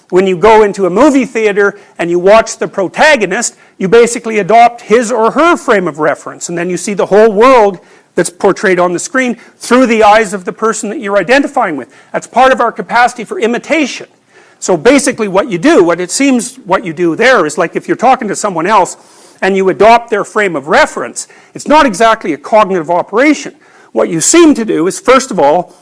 When you go into a movie theater and you watch the protagonist, you basically adopt his or her frame of reference, and then you see the whole world that's portrayed on the screen through the eyes of the person that you're identifying with. That's part of our capacity for imitation. So basically what you do, what you do there is, like if you're talking to someone else and you adopt their frame of reference, it's not exactly a cognitive operation. What you seem to do is, first of all,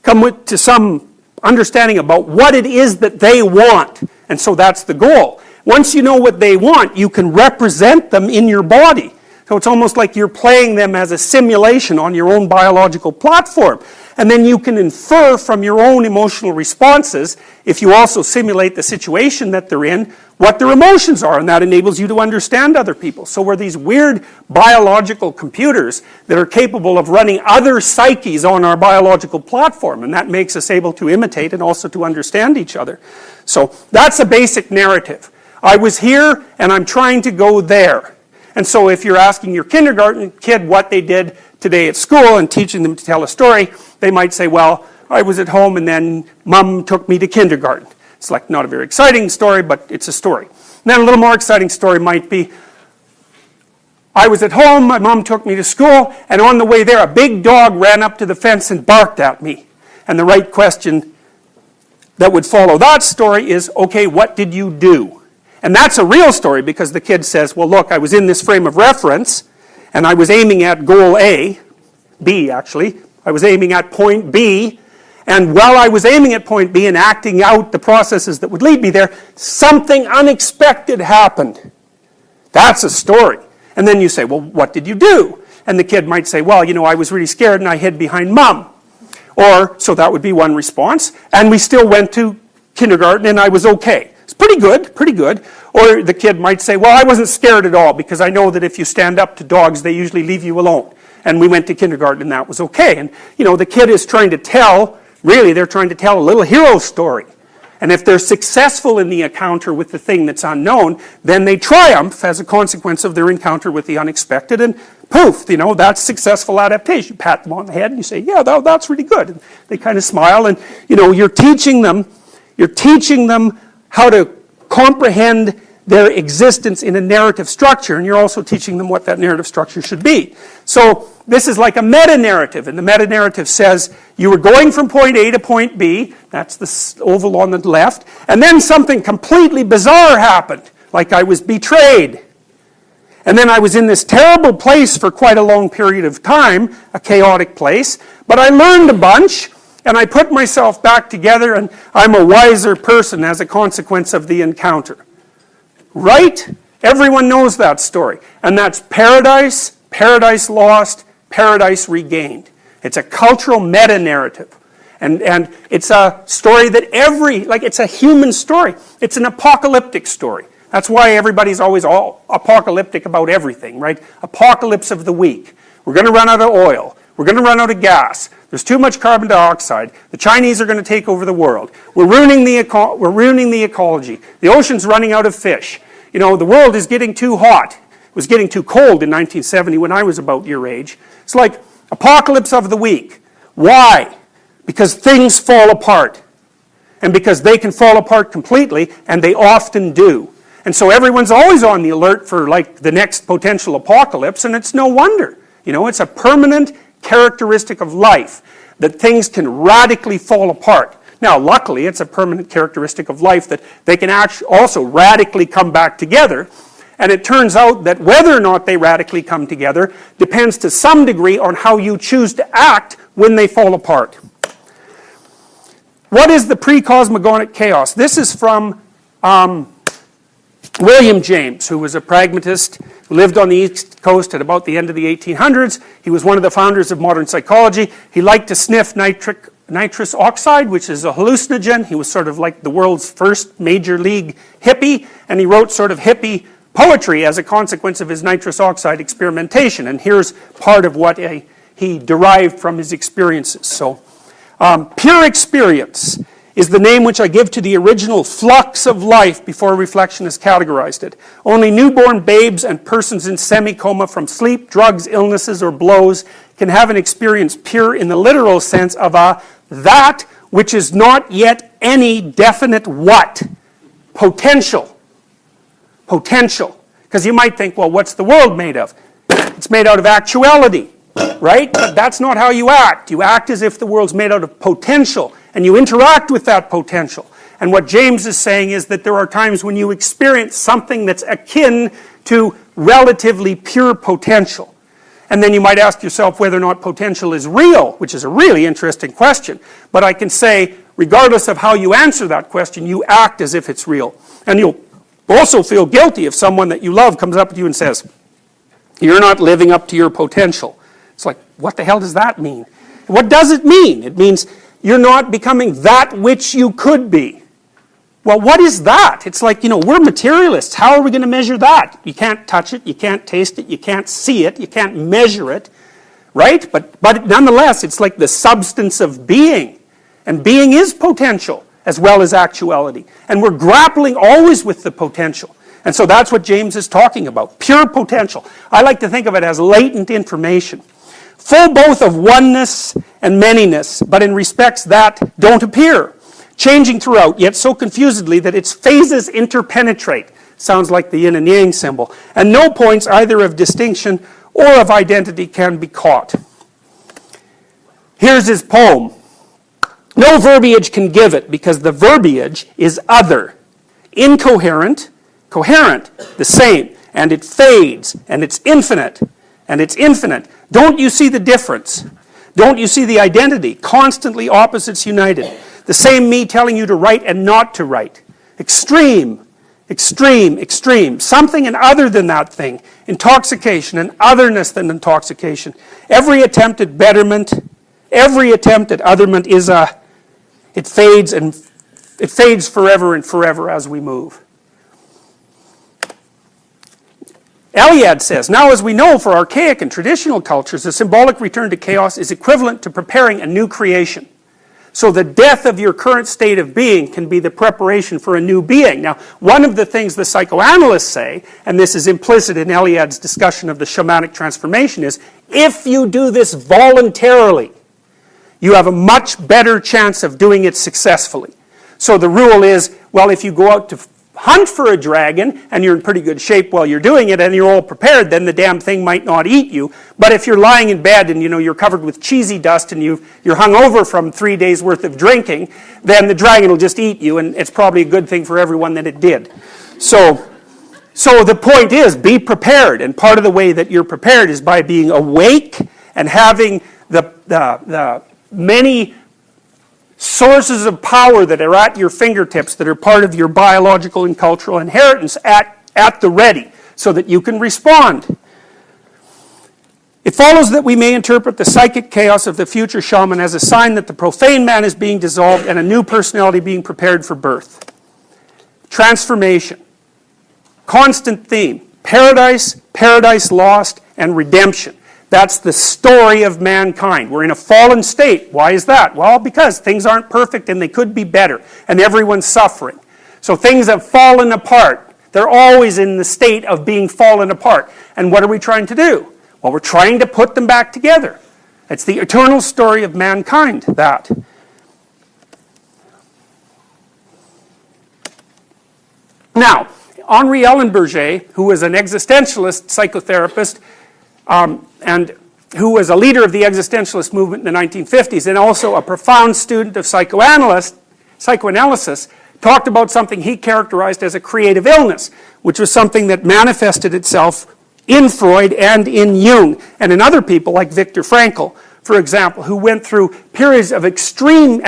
come to some understanding about what it is that they want, and so that's the goal. Once you know what they want, you can represent them in your body. So it's almost like you're playing them as a simulation on your own biological platform. And then you can infer from your own emotional responses, if you also simulate the situation that they're in, what their emotions are, and that enables you to understand other people. So we're these weird biological computers that are capable of running other psyches on our biological platform, and that makes us able to imitate and also to understand each other. So that's a basic narrative. I was here, and I'm trying to go there. And so if you're asking your kindergarten kid what they did today at school and teaching them to tell a story, they might say, well, I was at home and then Mom took me to kindergarten. It's like not a very exciting story, but it's a story. And then a little more exciting story might be, I was at home, my mom took me to school, and on the way there a big dog ran up to the fence and barked at me. And the right question that would follow that story is, okay, what did you do? And that's a real story, because the kid says, well, look, I was in this frame of reference, and I was aiming at goal A, B actually. I was aiming at point B, and while I was aiming at point B and acting out the processes that would lead me there, something unexpected happened. That's a story. And then you say, well, what did you do? And the kid might say, well, you know, I was really scared and I hid behind Mom. Or, so that would be one response. And we still went to kindergarten and I was okay. It's pretty good, pretty good. Or the kid might say, well, I wasn't scared at all, because I know that if you stand up to dogs, they usually leave you alone. And we went to kindergarten and that was okay. And, you know, the kid is trying to tell, really, they're trying to tell a little hero story. And if they're successful in the encounter with the thing that's unknown, then they triumph as a consequence of their encounter with the unexpected, and poof, you know, that's successful adaptation. You pat them on the head and you say, yeah, that's really good. And they kind of smile, and, you know, you're teaching them how to comprehend their existence in a narrative structure, and you're also teaching them what that narrative structure should be. So this is like a meta-narrative, and the meta-narrative says you were going from point A to point B, that's the oval on the left, and then something completely bizarre happened, like I was betrayed. And then I was in this terrible place for quite a long period of time, a chaotic place, but I learned a bunch, and I put myself back together, and I'm a wiser person as a consequence of the encounter. Right? Everyone knows that story. And that's paradise, paradise lost, paradise regained. It's a cultural meta-narrative. And it's a story that it's a human story. It's an apocalyptic story. That's why everybody's always all apocalyptic about everything, right? Apocalypse of the week. We're going to run out of oil. We're going to run out of gas. There's too much carbon dioxide. The Chinese are going to take over the world. We're ruining the ecology. The ocean's running out of fish. You know, the world is getting too hot. It was getting too cold in 1970 when I was about your age. It's like apocalypse of the week. Why? Because things fall apart. And because they can fall apart completely, and they often do. And so everyone's always on the alert for like the next potential apocalypse, and it's no wonder. You know, it's a permanent characteristic of life that things can radically fall apart. Now, luckily, it's a permanent characteristic of life that they can actually also radically come back together. And it turns out that whether or not they radically come together depends to some degree on how you choose to act when they fall apart. What is the pre-cosmogonic chaos? This is from William James, who was a pragmatist, who lived on the East Coast at about the end of the 1800s. He was one of the founders of modern psychology. He liked to sniff nitrous oxide, which is a hallucinogen. He was sort of like the world's first major league hippie, and he wrote sort of hippie poetry as a consequence of his nitrous oxide experimentation. And here's part of what he derived from his experiences. So, pure experience is the name which I give to the original flux of life before reflection has categorized it. Only newborn babes and persons in semi-coma from sleep, drugs, illnesses, or blows can have an experience pure in the literal sense of that which is not yet any definite what. potential. Potential. Because you might think, well, what's the world made of? It's made out of actuality, right? But that's not how you act. You act as if the world's made out of potential, and you interact with that potential. And what James is saying is that there are times when you experience something that's akin to relatively pure potential. And then you might ask yourself whether or not potential is real, which is a really interesting question. But I can say, regardless of how you answer that question, you act as if it's real. And you'll also feel guilty if someone that you love comes up to you and says, you're not living up to your potential. It's like, what the hell does that mean? What does it mean? It means you're not becoming that which you could be. Well, what is that? It's like, we're materialists. How are we going to measure that? You can't touch it, you can't taste it, you can't see it, you can't measure it, right? But nonetheless, it's like the substance of being. And being is potential as well as actuality. And we're grappling always with the potential. And so that's what James is talking about. Pure potential. I like to think of it as latent information. Full both of oneness and manyness, but in respects that don't appear. Changing throughout, yet so confusedly that its phases interpenetrate. Sounds like the yin and yang symbol. And no points either of distinction or of identity can be caught. Here's his poem. No verbiage can give it, because the verbiage is other. Incoherent, coherent, the same. And it fades, and it's infinite, and it's infinite. Don't you see the difference? Don't you see the identity? Constantly opposites united. The same me telling you to write and not to write. Extreme, extreme, extreme. Something and other than that thing. Intoxication and otherness than intoxication. Every attempt at betterment, every attempt at otherment is it fades forever and forever as we move. Eliade says, now as we know for archaic and traditional cultures, the symbolic return to chaos is equivalent to preparing a new creation. So the death of your current state of being can be the preparation for a new being. Now, one of the things the psychoanalysts say, and this is implicit in Eliade's discussion of the shamanic transformation, is if you do this voluntarily, you have a much better chance of doing it successfully. So the rule is, well, if you go out to hunt for a dragon and you're in pretty good shape while you're doing it and you're all prepared, then the damn thing might not eat you. But if you're lying in bed and you're covered with cheesy dust and you're hungover from 3 days worth of drinking, then the dragon will just eat you, and it's probably a good thing for everyone that it did. So the point is, be prepared, and part of the way that you're prepared is by being awake and having the many sources of power that are at your fingertips, that are part of your biological and cultural inheritance at the ready, so that you can respond. It follows that we may interpret the psychic chaos of the future shaman as a sign that the profane man is being dissolved and a new personality being prepared for birth. Transformation. Constant theme. Paradise, paradise lost, and redemption. That's the story of mankind. We're in a fallen state. Why is that? Well, because things aren't perfect and they could be better. And everyone's suffering. So things have fallen apart. They're always in the state of being fallen apart. And what are we trying to do? Well, we're trying to put them back together. It's the eternal story of mankind, that. Now, Henri Ellenberger, who was an existentialist psychotherapist, and who was a leader of the existentialist movement in the 1950s, and also a profound student of psychoanalysis, talked about something he characterized as a creative illness, which was something that manifested itself in Freud and in Jung, and in other people like Viktor Frankl, for example, who went through periods of extreme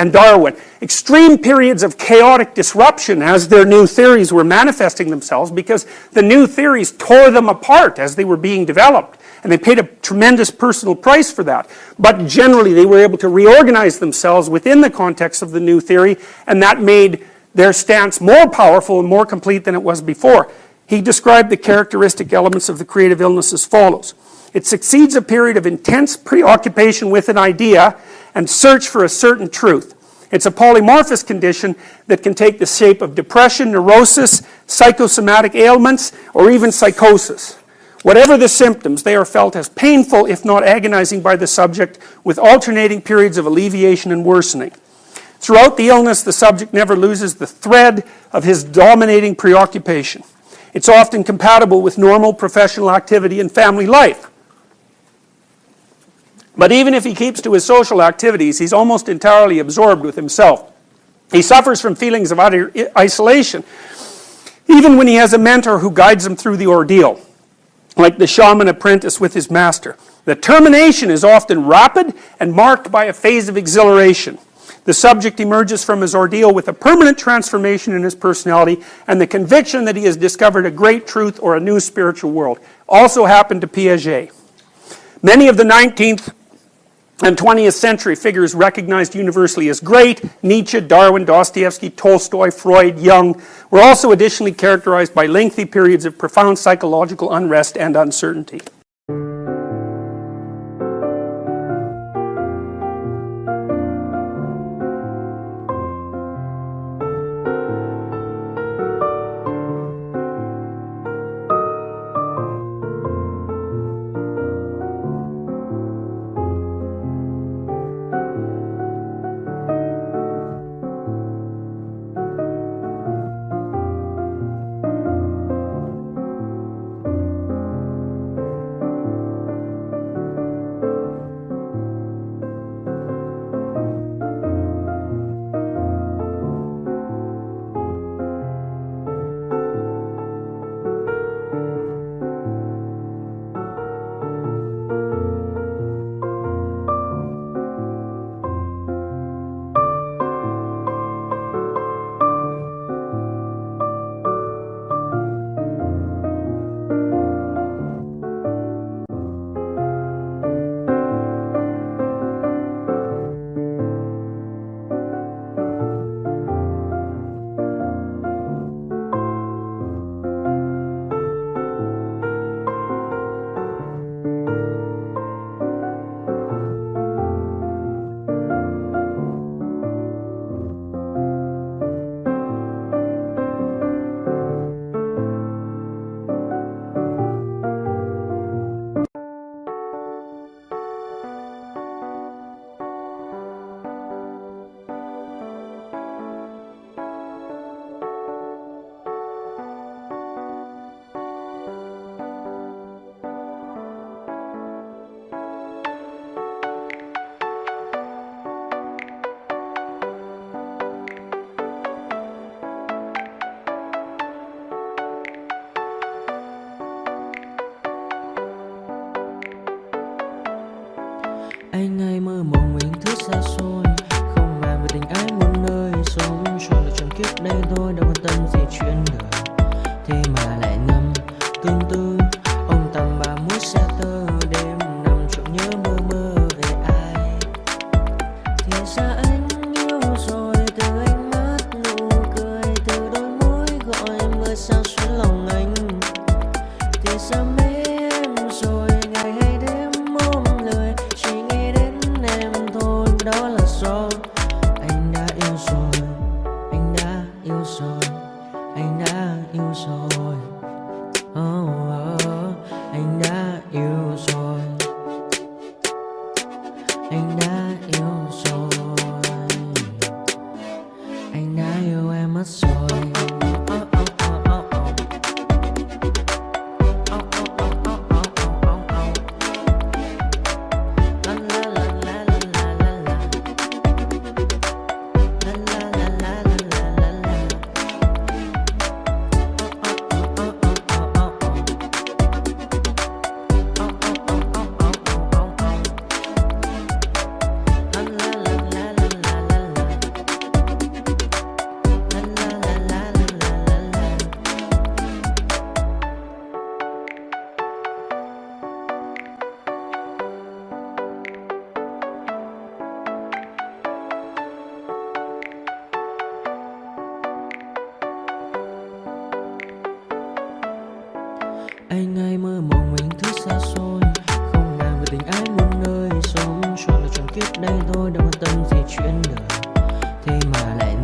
periods of chaotic disruption as their new theories were manifesting themselves, because the new theories tore them apart as they were being developed. And they paid a tremendous personal price for that. But generally, they were able to reorganize themselves within the context of the new theory, and that made their stance more powerful and more complete than it was before. He described the characteristic elements of the creative illness as follows. It succeeds a period of intense preoccupation with an idea and search for a certain truth. It's a polymorphous condition that can take the shape of depression, neurosis, psychosomatic ailments, or even psychosis. Whatever the symptoms, they are felt as painful, if not agonizing, by the subject, with alternating periods of alleviation and worsening. Throughout the illness, the subject never loses the thread of his dominating preoccupation. It's often compatible with normal professional activity and family life. But even if he keeps to his social activities, he's almost entirely absorbed with himself. He suffers from feelings of utter isolation, even when he has a mentor who guides him through the ordeal, like the shaman apprentice with his master. The termination is often rapid and marked by a phase of exhilaration. The subject emerges from his ordeal with a permanent transformation in his personality and the conviction that he has discovered a great truth or a new spiritual world. Also happened to Piaget. Many of the 19th and 20th century figures recognized universally as great, Nietzsche, Darwin, Dostoevsky, Tolstoy, Freud, Jung, were also additionally characterized by lengthy periods of profound psychological unrest and uncertainty. Anh ai mơ mộng những thứ xa xôi, không màng về tình ái muôn nơi, sống cho là trọn kiếp đây thôi, đâu quan tâm gì chuyện đời. Thế mà lại ngâm tương tư, ông tầm bà múa xe tơ, đêm nằm trộm nhớ mơ mơ về ai. Thì ra anh yêu rồi, từ ánh mắt nụ cười, từ đôi môi gọi mưa sao xuyến lòng anh. Thì ra mê em rồi, ngày hay đêm ôm lời, chỉ nghĩ đến em thôi, đó là do anh đã yêu rồi, anh đã yêu rồi, anh đã yêu rồi. Anh đã yêu rồi, anh đã yêu rồi, anh đã yêu em mất rồi. Anh ai mơ mộng những thứ xa xôi, không màng về tình ái muôn nơi, sống cho là trọn kiếp đây thôi, đâu quan tâm gì chuyện đời. Thế mà lại